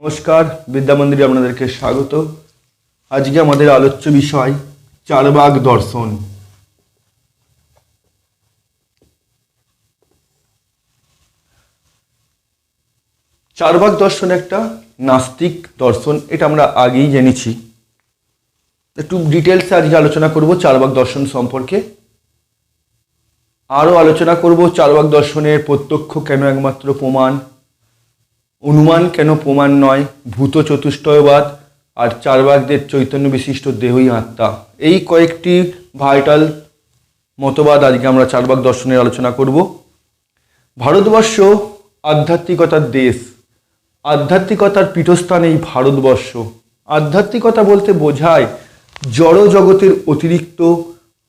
নমস্কার, বিদ্যা মন্দিরে আপনাদেরকে স্বাগত। আজকে আমাদের আলোচ্য বিষয় চারবাক দর্শন। চারবাক দর্শন একটা নাস্তিক দর্শন, এটা আমরা আগেই জেনেছি। একটু ডিটেলসে আজকে আলোচনা করব চারবাক দর্শন সম্পর্কে। আরও আলোচনা করব চারবাক দর্শনের প্রত্যক্ষ কেন একমাত্র প্রমাণ, অনুমান কেন প্রমাণ নয়, ভূত চতুষ্টয়বাদ আর চারবাকদের চৈতন্য বিশিষ্ট দেহই আত্মা। এই কয়েকটি ভাইটাল মতবাদ আজকে আমরা চারবাক দর্শনের আলোচনা করব। ভারতবর্ষ আধ্যাত্মিকতার দেশ, আধ্যাত্মিকতার পীঠস্থান এই ভারতবর্ষ। আধ্যাত্মিকতা বলতে বোঝায় জড় জগতের অতিরিক্ত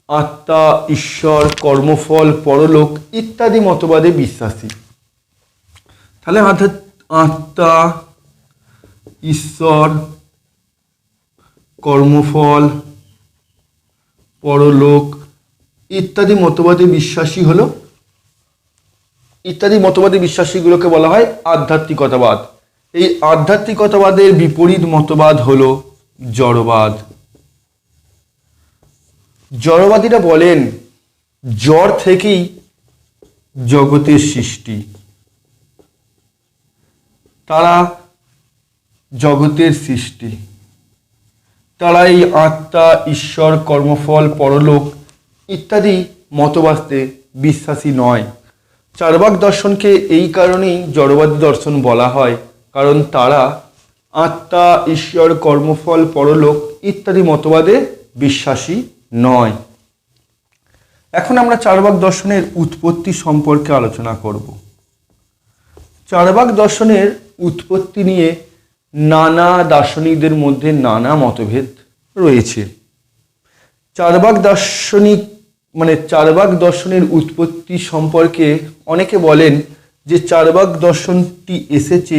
আত্মা, ঈশ্বর, কর্মফল, পরলোক ইত্যাদি মতবাদে বিশ্বাসী। তাহলে আত্মা, ঈশ্বর, কর্মফল, পরলোক ইত্যাদি মতবাদে বিশ্বাসীগুলোকে বলা হয় আধ্যাত্মিকতাবাদ। এই আধ্যাত্মিকতাবাদের বিপরীত মতবাদ হলো জড়বাদ। জড়বাদীরা বলেন জড় থেকেই জগতের সৃষ্টি, তারা জগতের সৃষ্টি, তারা এই আত্মা, ঈশ্বর, কর্মফল, পরলোক ইত্যাদি মতবাদে বিশ্বাসী নয়। চারবাক দর্শনকে এই কারণেই জড়বাদী দর্শন বলা হয়, কারণ তারা আত্মা, ঈশ্বর, কর্মফল, পরলোক ইত্যাদি মতবাদে বিশ্বাসী নয়। এখন আমরা চারবাক দর্শনের উৎপত্তি সম্পর্কে আলোচনা করব। চারবাক দর্শনের উৎপত্তি নিয়ে নানা দার্শনিকদের মধ্যে নানা মতভেদ রয়েছে। চারবাক দর্শনের উৎপত্তি সম্পর্কে অনেকে বলেন যে চারবাক দর্শনটি এসেছে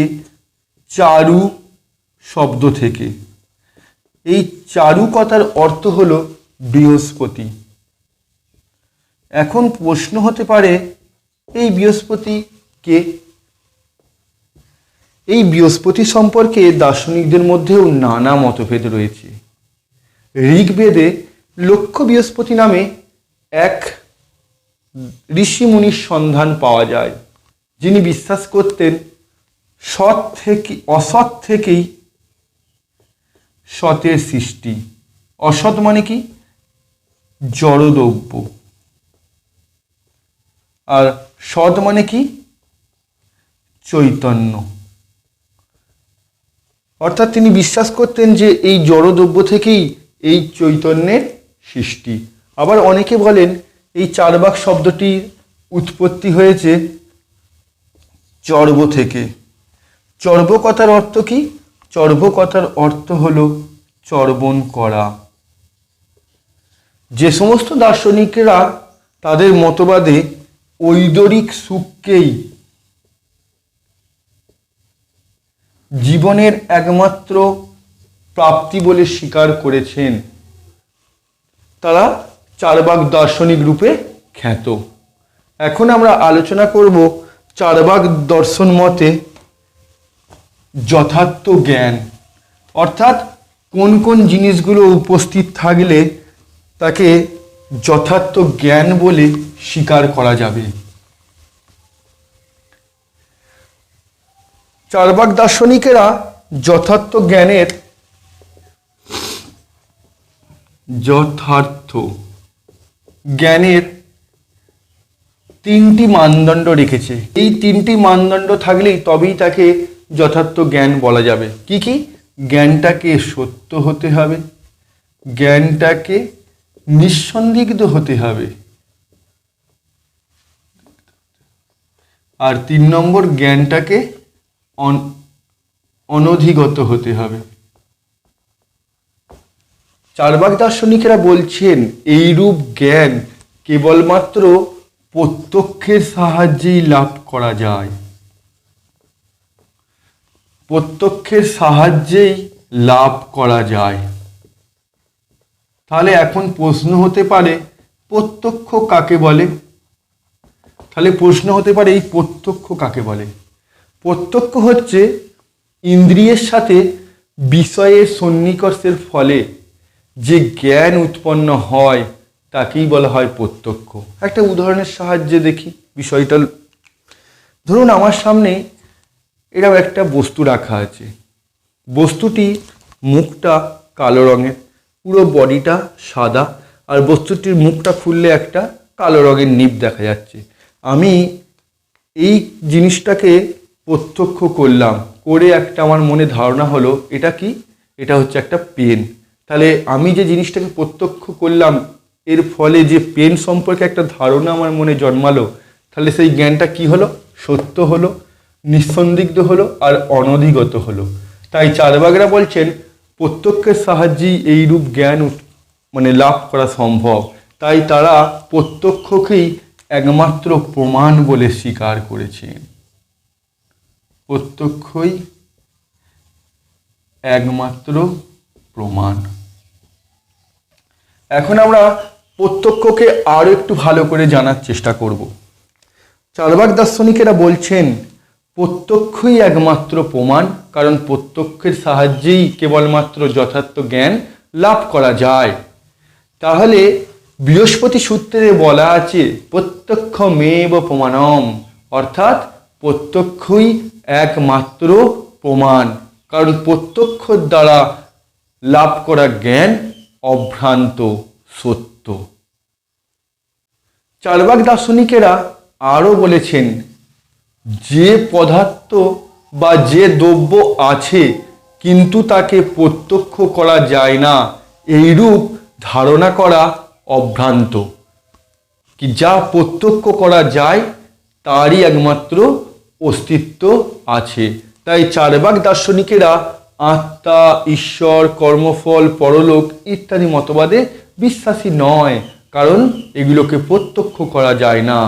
চারু শব্দ থেকে। এই চারু কথার অর্থ হলো বৃহস্পতি। এখন প্রশ্ন হতে পারে, এই বৃহস্পতি কে? এই বৃহস্পতি সম্পর্কে দার্শনিকদের মধ্যেও নানা মতভেদ রয়েছে। ঋগ্বেদে লক্ষ্য বৃহস্পতি নামে এক ঋষিমুনির সন্ধান পাওয়া যায়, যিনি বিশ্বাস করতেন অসৎ থেকেই সতের সৃষ্টি। অসৎ মানে কি? জড়দ্রব্য। আর সৎ মানে কি? চৈতন্য। অর্থাৎ তিনি বিশ্বাস করতেন যে এই জড়দ্রব্য থেকেই এই চৈতন্যের সৃষ্টি। আবার অনেকে বলেন এই চারবাক শব্দটির উৎপত্তি হয়েছে চর্ব থেকে। চর্ব কথার অর্থ কি? চর্ব কথার অর্থ হলো চর্বণ করা। যে সমস্ত দার্শনিকেরা তাদের মতবাদে ঐশ্বরিক সুখকেই জীবনের একমাত্র প্রাপ্তি বলে স্বীকার করেছেন, তারা চারবাক দার্শনিক রূপে খ্যাত। এখন আমরা আলোচনা করব চারবাক দর্শন মতে যথার্থ জ্ঞান, অর্থাৎ কোন কোন জিনিসগুলো উপস্থিত থাকলে তাকে যথার্থ জ্ঞান বলে স্বীকার করা যাবে। চারবাক দার্শনিকেরা যথার্থ জ্ঞানের তিনটি মানদণ্ড রেখেছে। এই তিনটি মানদণ্ড থাকলেই তবেই তাকে যথার্থ জ্ঞান বলা যাবে। কি কি? জ্ঞানটাকে সত্য হতে হবে, জ্ঞানটাকে নিঃসন্দিগ্ধ হতে হবে, আর 3 নম্বর জ্ঞানটাকে অনধিগত হতে হবে। চারবাক দার্শনিকেরা বলছেন এইরূপ জ্ঞান কেবলমাত্র প্রত্যক্ষের সাহায্যেই লাভ করা যায়। প্রত্যক্ষের সাহায্যেই লাভ করা যায়। তাহলে এখন প্রশ্ন হতে পারে প্রত্যক্ষ কাকে বলে? এই প্রত্যক্ষ কাকে বলে? প্রত্যক্ষ হচ্ছে ইন্দ্রিয়ের সাথে বিষয়ের সন্নিকর্ষের ফলে যে জ্ঞান উৎপন্ন হয় তাকেই বলা হয় প্রত্যক্ষ। একটা উদাহরণের সাহায্যে দেখি বিষয়টা। ধরুন আমার সামনে এরকম একটা বস্তু রাখা আছে, বস্তুটি মুখটা কালো রঙের, পুরো বডিটা সাদা, আর বস্তুটির মুখটা খুললে একটা কালো রঙের নিব দেখা যাচ্ছে। আমি এই জিনিসটাকে প্রত্যক্ষ করলাম, করে একটা আমার মনে ধারণা হলো এটা কি, এটা হচ্ছে একটা পেন। তাহলে আমি যে জিনিসটাকে প্রত্যক্ষ করলাম এর ফলে যে পেন সম্পর্কে একটা ধারণা আমার মনে জন্মালো, তাহলে সেই জ্ঞানটা কি হলো, সত্য হলো, নিঃসন্দিগ্ধ হলো আর অনধিগত হলো। তাই চার্বাকরা বলছেন প্রত্যক্ষের সাহায্যেই এইরূপ জ্ঞান লাভ করা সম্ভব। তাই তারা প্রত্যক্ষকেই একমাত্র প্রমাণ বলে স্বীকার করেছেন। প্রত্যক্ষই একমাত্র প্রমাণ। এখন আমরা প্রত্যক্ষকে আরো একটু ভালো করে জানার চেষ্টা করব। চার্বাক দার্শনিকেরা বলছেন প্রত্যক্ষই একমাত্র প্রমাণ, কারণ প্রত্যক্ষের সাহায্যেই কেবলমাত্র যথার্থ জ্ঞান লাভ করা যায়। তাহলে বৃহস্পতি সূত্রে বলা আছে প্রত্যক্ষমেব প্রমাণম, অর্থাৎ প্রত্যক্ষই একমাত্র প্রমাণ, কারণ প্রত্যক্ষ দ্বারা লাভ করা জ্ঞান অভ্রান্ত সত্য। চার্বাক দার্শনিকেরা আরও বলেছেন যে পদার্থ বা যে দ্রব্য আছে কিন্তু তাকে প্রত্যক্ষ করা যায় না, এইরূপ ধারণা করা অভ্রান্ত। কি যা প্রত্যক্ষ করা যায় তারই একমাত্র অস্তিত্ব আছে। তাই চার্বাক দার্শনিকেরা আত্মা, ঈশ্বর, কর্মফল, পরলোক ইত্যাদি মতবাদে বিশ্বাসী নয়, কারণ এগুলোকে প্রত্যক্ষ করা যায় না।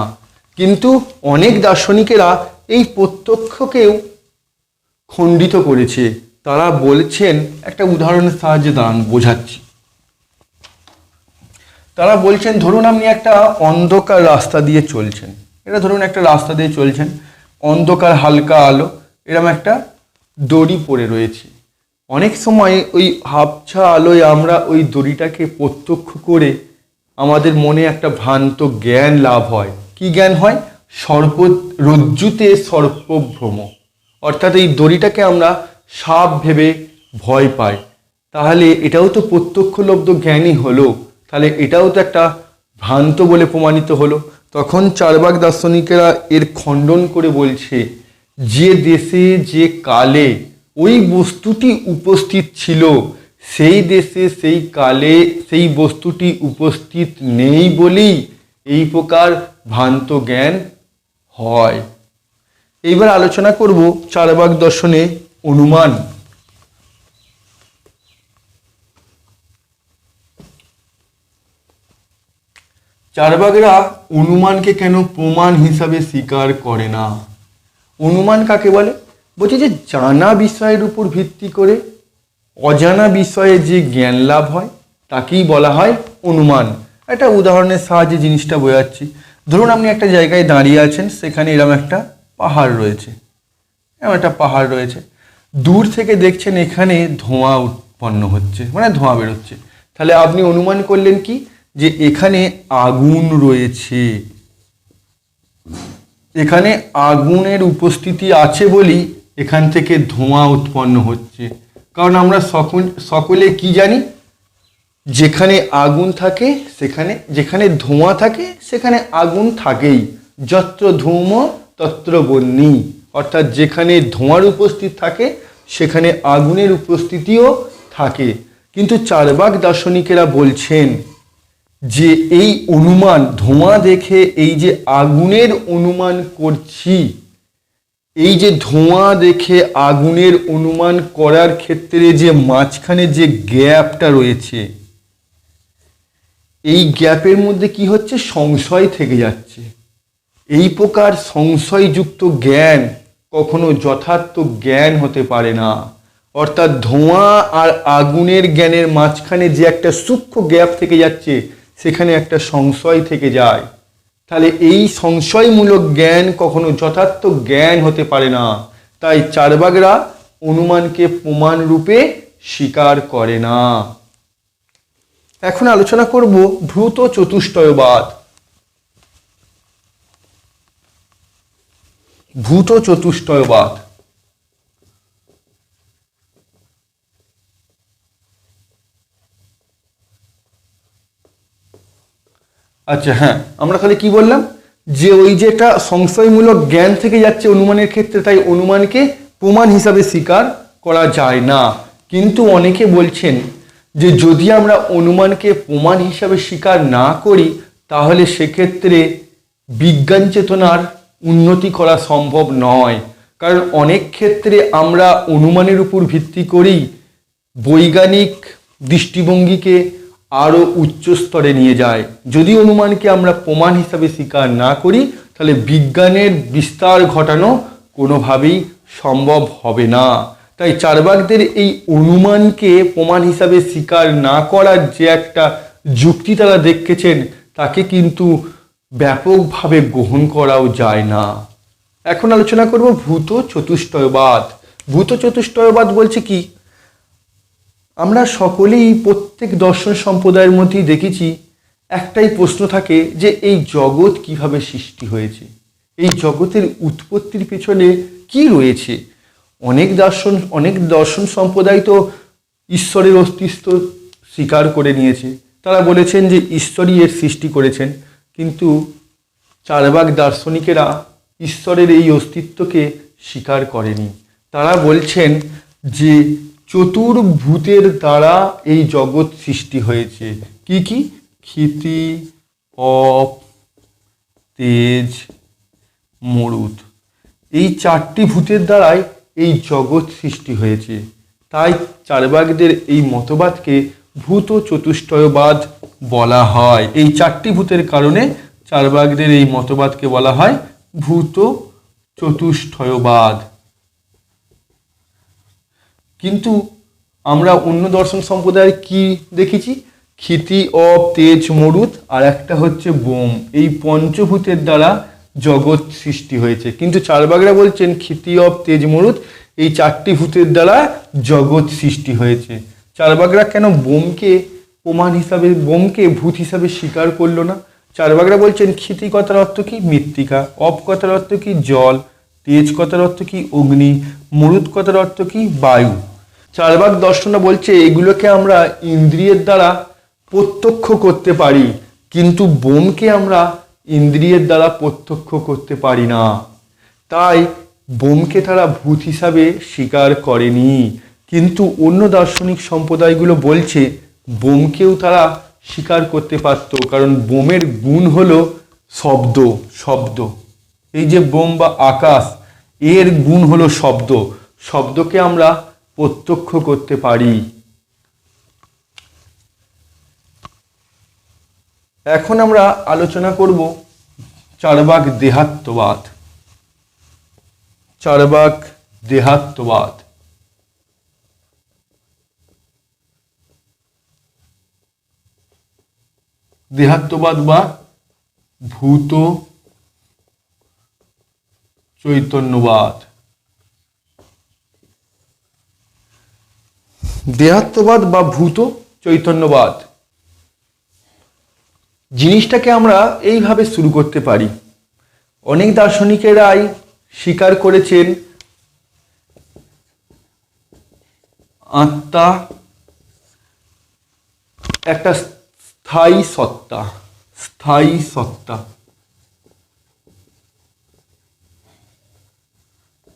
কিন্তু অনেক দার্শনিকেরা এই প্রত্যক্ষকেও খণ্ডিত করেছে। তারা বলছেন, একটা উদাহরণের সাহায্যে দাঁড়ান বোঝাচ্ছি। তারা বলছেন ধরুন আপনি একটা অন্ধকার রাস্তা দিয়ে চলছেন, এটা ধরুন একটা রাস্তা দিয়ে চলছেন, অন্ধকার হালকা আলো, এরকম একটা দড়ি পড়ে রয়েছে। অনেক সময় ওই হাবছা আলোয় আমরা ওই দড়িটাকে প্রত্যক্ষ করে আমাদের মনে একটা ভ্রান্ত জ্ঞান লাভ হয়। কি জ্ঞান হয়? রজ্জুতে সর্পভ্রম, অর্থাৎ এই দড়িটাকে আমরা সাপ ভেবে ভয় পাই। তাহলে এটাও তো প্রত্যক্ষলব্ধ জ্ঞানই হলো, তাহলে এটাও তো একটা ভ্রান্ত বলে প্রমাণিত হলো। তখন চার্বাক দার্শনিকেরা এর খণ্ডন করে বলছে যে দেশে যে কালে ওই বস্তুটি উপস্থিত ছিল সেই দেশে সেই কালে সেই বস্তুটি উপস্থিত নেই বলেই এই প্রকার ভ্রান্ত জ্ঞান হয়। এইবার আলোচনা করব চার্বাক দর্শনে অনুমান। চার্বাকরা অনুমানকে কেন প্রমাণ হিসাবে স্বীকার করে না? অনুমান কাকে বলে? বলছে যে জানা বিষয়ের উপর ভিত্তি করে অজানা বিষয়ে যে জ্ঞান লাভ হয় তাকেই বলা হয় অনুমান। একটা উদাহরণের সাহায্যে জিনিসটা বোঝাচ্ছি। ধরুন আপনি একটা জায়গায় দাঁড়িয়ে আছেন, সেখানে এরকম একটা পাহাড় রয়েছে, এরকম একটা পাহাড় রয়েছে। দূর থেকে দেখছেন এখানে ধোঁয়া উৎপন্ন হচ্ছে, ধোঁয়া বেরোচ্ছে। তাহলে আপনি অনুমান করলেন কি, যে এখানে আগুন রয়েছে, এখানে আগুনের উপস্থিতি আছে বলেই এখান থেকে ধোঁয়া উৎপন্ন হচ্ছে। কারণ আমরা সকলে কি জানি, যেখানে আগুন থাকে সেখানে, যেখানে ধোঁয়া থাকে সেখানে আগুন থাকেই। যত্র ধূম তত্র বহ্নি, অর্থাৎ যেখানে ধোঁয়ার উপস্থিত থাকে সেখানে আগুনের উপস্থিতিও থাকে। কিন্তু চার্বাক দার্শনিকেরা বলছেন যে এই অনুমান, ধোঁয়া দেখে এই যে আগুনের অনুমান করছি, এই যে ধোঁয়া দেখে আগুনের অনুমান করার ক্ষেত্রে যে মাঝখানে যে গ্যাপটা রয়েছে, এই গ্যাপের মধ্যে কি হচ্ছে, সংশয় থেকে যাচ্ছে। এই প্রকার সংশয়যুক্ত জ্ঞান কখনো যথার্থ জ্ঞান হতে পারে না। অর্থাৎ ধোঁয়া আর আগুনের জ্ঞানের মাঝখানে যে একটা সূক্ষ্ম গ্যাপ থেকে যাচ্ছে, সেখানে একটা সংশয় থেকে যায়। তাহলে এই সংশয়মূলক জ্ঞান কখনো যথার্থ জ্ঞান হতে পারে না। তাই চার্বাকরা অনুমানকে প্রমাণ রূপে স্বীকার করে না। এখন আলোচনা করব ভূত চতুষ্টয়বাদ। ভূত চতুষ্টয়বাদ আচ্ছা, হ্যাঁ, আমরা খালি কি বললাম যে ওই যে একটা সংশয়মূলক জ্ঞান থেকে যাচ্ছে অনুমানের ক্ষেত্রে, তাই অনুমানকে প্রমাণ হিসাবে স্বীকার করা যায় না। কিন্তু অনেকে বলছেন যে যদি আমরা অনুমানকে প্রমাণ হিসাবে স্বীকার না করি তাহলে সেক্ষেত্রে বিজ্ঞান চেতনার উন্নতি করা সম্ভব নয়। কারণ অনেক ক্ষেত্রে আমরা অনুমানের উপর ভিত্তি করেই বৈজ্ঞানিক দৃষ্টিভঙ্গিকে আরও উচ্চ স্তরে নিয়ে যায়। যদি অনুমানকে আমরা প্রমাণ হিসাবে স্বীকার না করি তাহলে বিজ্ঞানের বিস্তার ঘটানো কোনোভাবেই সম্ভব হবে না। তাই চার্বাকদের এই অনুমানকে প্রমাণ হিসাবে স্বীকার না করার যে একটা যুক্তি তারা দেখেছেন তাকে কিন্তু ব্যাপকভাবে গ্রহণ করাও যায় না। এখন আলোচনা করব ভূত চতুষ্টয়বাদ। ভূত চতুষ্টয়বাদ বলছে কি, আমরা সকলেই প্রত্যেক দর্শন সম্প্রদায়ের মধ্যেই দেখেছি একটাই প্রশ্ন থাকে যে এই জগৎ কিভাবে সৃষ্টি হয়েছে, এই জগতের উৎপত্তির পিছনে কি রয়েছে। অনেক দর্শন সম্প্রদায় তো ঈশ্বরের অস্তিত্ব স্বীকার করে নিয়েছে, তারা বলেছেন যে ঈশ্বরই এর সৃষ্টি করেছেন। কিন্তু চার্বাক দার্শনিকেরা ঈশ্বরের এই অস্তিত্বকে স্বীকার করেনি। তারা বলছেন যে চতুর্ভূতের দ্বারা এই জগৎ সৃষ্টি হয়েছে। কি কি? ক্ষিতি, অপ, তেজ, মরুত, এই চারটি ভূতের দ্বারাই এই জগৎ সৃষ্টি হয়েছে। তাই চার্বাকদের এই মতবাদকে ভূত চতুষ্টয়বাদ বলা হয়। এই চারটি ভূতের কারণে চার্বাকদের এই মতবাদকে বলা হয় ভূত চতুষ্টয়বাদ। কিন্তু আমরা অন্য দর্শন সম্প্রদায়ের কি দেখেছি? ক্ষিতি, অপ, তেজ, মরুত আর একটা হচ্ছে বোম, এই পঞ্চভূতের দ্বারা জগৎ সৃষ্টি হয়েছে। কিন্তু চার্বাকরা বলছেন ক্ষিতি, অপ, তেজ, মরুত এই চারটি ভূতের দ্বারা জগৎ সৃষ্টি হয়েছে। চার্বাকরা কেন বোমকে প্রমাণ হিসাবে, বোমকে ভূত হিসাবে স্বীকার করলো না? চার্বাকরা বলছেন ক্ষিতি কথার অর্থ কি? মৃত্তিকা। অপ কথার অর্থ কি? জল। তেজ কথার অর্থ কি? অগ্নি। মরুত কথার অর্থ কি? বায়ু। চার্বাক দর্শন বলছে এগুলোকে আমরা ইন্দ্রিয়ের দ্বারা প্রত্যক্ষ করতে পারি, কিন্তু বোমকে আমরা ইন্দ্রিয়ের দ্বারা প্রত্যক্ষ করতে পারি না। তাই বোমকে তারা ভূত হিসাবে স্বীকার করেনি। কিন্তু অন্য দার্শনিক সম্প্রদায়গুলো বলছে বোমকেও তারা স্বীকার করতে পারত, কারণ বোমের গুণ হলো শব্দ। শব্দ, এই যে বোম বা আকাশ, এর গুণ হলো শব্দ। শব্দকে আমরা প্রত্যক্ষ করতে পারি। এখন আমরা আলোচনা করব চার্বাক দেহাত্মবাদ। চার্বাক দেহাত্মবাদ। দেহাত্মবাদ বা ভূত চৈতন্যবাদ। দেহাত্মবাদ বা ভূত চৈতন্যবাদ জিনিসটাকে আমরা এইভাবে শুরু করতে পারি। অনেক দার্শনিকেরাই স্বীকার করেছেন আত্মা একটা স্থায়ী সত্তা। স্থায়ী সত্তা,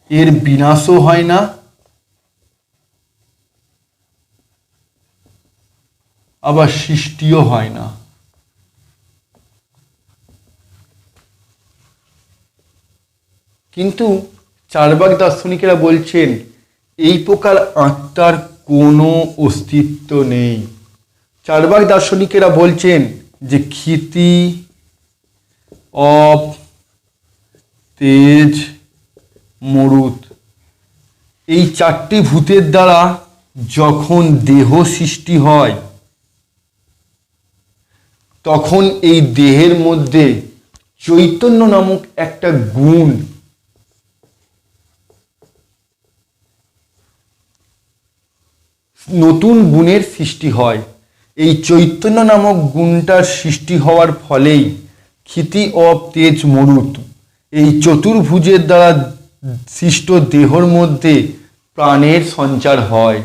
এর বিনাশও হয় না আবার সৃষ্টিও হয় না। কিন্তু চার্বাক দার্শনিকেরা বলছেন এই প্রকার আত্মার কোনো অস্তিত্ব নেই। চার্বাক দার্শনিকেরা বলছেন যে ক্ষিতি, অপ, তেজ, মরুত এই চারটি ভূতের দ্বারা যখন দেহ সৃষ্টি হয় তখন এই দেহের মধ্যে চৈতন্য নামক একটা গুণ নতুন গুণের সৃষ্টি হয়। এই চৈতন্য নামক গুণটার সৃষ্টি হওয়ার ফলেই ক্ষিতি অব তেজ মরুত এই চতুর্ভুজের দ্বারা সৃষ্ট দেহর মধ্যে প্রাণের সঞ্চার হয়।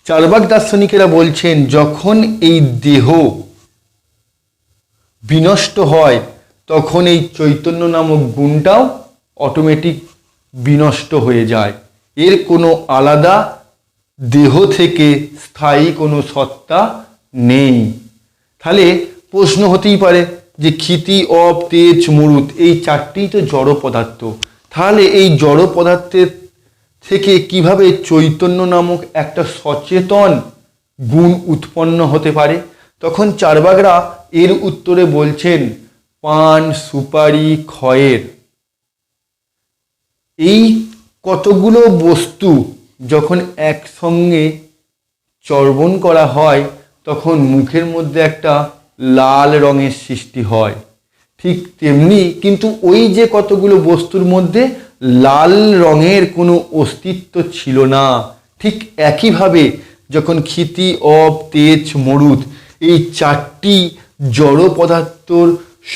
চার্বাক দার্শনিকেরা বলছেন যখন এই দেহ বিনষ্ট হয় তখন এই চৈতন্য নামক গুণটাও অটোমেটিক বিনষ্ট হয়ে যায়। এর কোনো আলাদা দেহ থেকে স্থায়ী কোনো সত্তা নেই। তাহলে প্রশ্ন হতেই পারে যে ক্ষিতি অব তেজ মরুত এই চারটিই তো জড় পদার্থ, তাহলে এই জড় পদার্থের থেকে কিভাবে চৈতন্য নামক একটা সচেতন গুণ উৎপন্ন হতে পারে? তখন চার্বাকরা এর উত্তরে বলছেন পান, সুপারি, খয়ের এই কতগুলো বস্তু যখন একসঙ্গে চর্বণ করা হয় তখন মুখের মধ্যে একটা লাল রঙের সৃষ্টি হয়। ঠিক তেমনি কিন্তু ওই যে কতগুলো বস্তুর মধ্যে লাল রঙের কোনো অস্তিত্ব ছিল না, ঠিক একইভাবে যখন ক্ষিতি অব তেজ মরুত এই চারটি জড় পদার্থর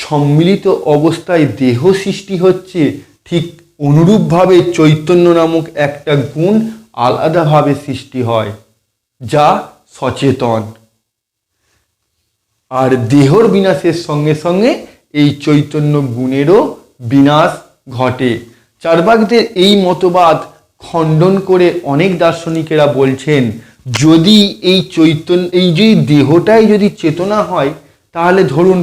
সম্মিলিত অবস্থায় দেহ সৃষ্টি হচ্ছে, ঠিক অনুরূপভাবে চৈতন্য নামক একটা গুণ আলাদাভাবে সৃষ্টি হয় যা সচেতন। আর দেহর বিনাশের সঙ্গে সঙ্গে এই চৈতন্য গুণেরও বিনাশ ঘটে। চার্বাকদের এই মতবাদ খণ্ডন করে অনেক দার্শনিকেরা বলছেন যদি এই যে দেহটাই যদি চেতনা হয়, তাহলে ধরুন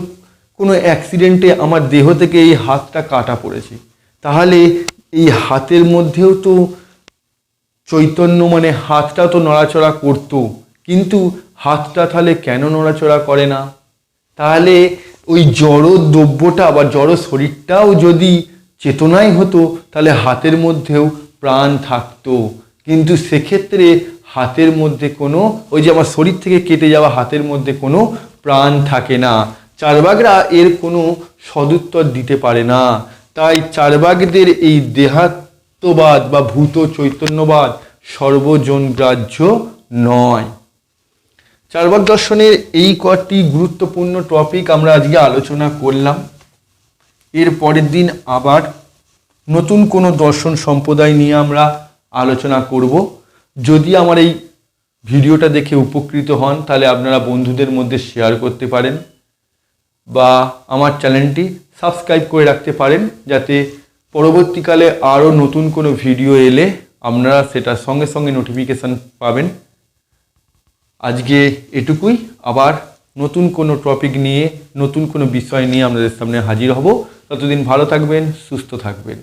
কোনো অ্যাক্সিডেন্টে আমার দেহ থেকে এই হাতটা কাটা পড়েছে, তাহলে এই হাতের মধ্যেও তো চৈতন্য মানে হাতটা তো নড়াচড়া করতো, কিন্তু হাতটা তাহলে কেন নড়াচড়া করে না? তাহলে ওই জড় দ্রব্যটা বা জড় শরীরটাও যদি চেতনাই হতো তাহলে হাতের মধ্যেও প্রাণ থাকতো, কিন্তু সেক্ষেত্রে হাতের মধ্যে কোনো ওই যে আমার শরীর থেকে কেটে যাওয়া হাতের মধ্যে কোনো প্রাণ থাকে না। চার্বাকরা এর কোনো সদুত্তর দিতে পারে না। তাই চার্বাকদের এই দেহাত্মবাদ বা ভূত চৈতন্যবাদ সর্বজনগ্রাহ্য নয়। চার্বাক দর্শনের এই কটি গুরুত্বপূর্ণ টপিক আমরা আজকে আলোচনা করলাম। এর পরের দিন আবার নতুন কোনো দর্শন সম্প্রদায় নিয়ে আমরা আলোচনা করব। যদি আমার এই ভিডিওটা দেখে উপকৃত হন তাহলে আপনারা বন্ধুদের মধ্যে শেয়ার করতে পারেন বা আমার চ্যানেলটি সাবস্ক্রাইব করে রাখতে পারেন, যাতে পরবর্তীকালে আরও নতুন কোনো ভিডিও এলে আপনারা সেটার সঙ্গে সঙ্গে নোটিফিকেশান পাবেন। আজকে এটুকুই, আবার নতুন কোনো টপিক নিয়ে নতুন কোনো বিষয় নিয়ে আপনাদের সামনে হাজির হব। ততদিন ভালো থাকবেন, সুস্থ থাকবেন।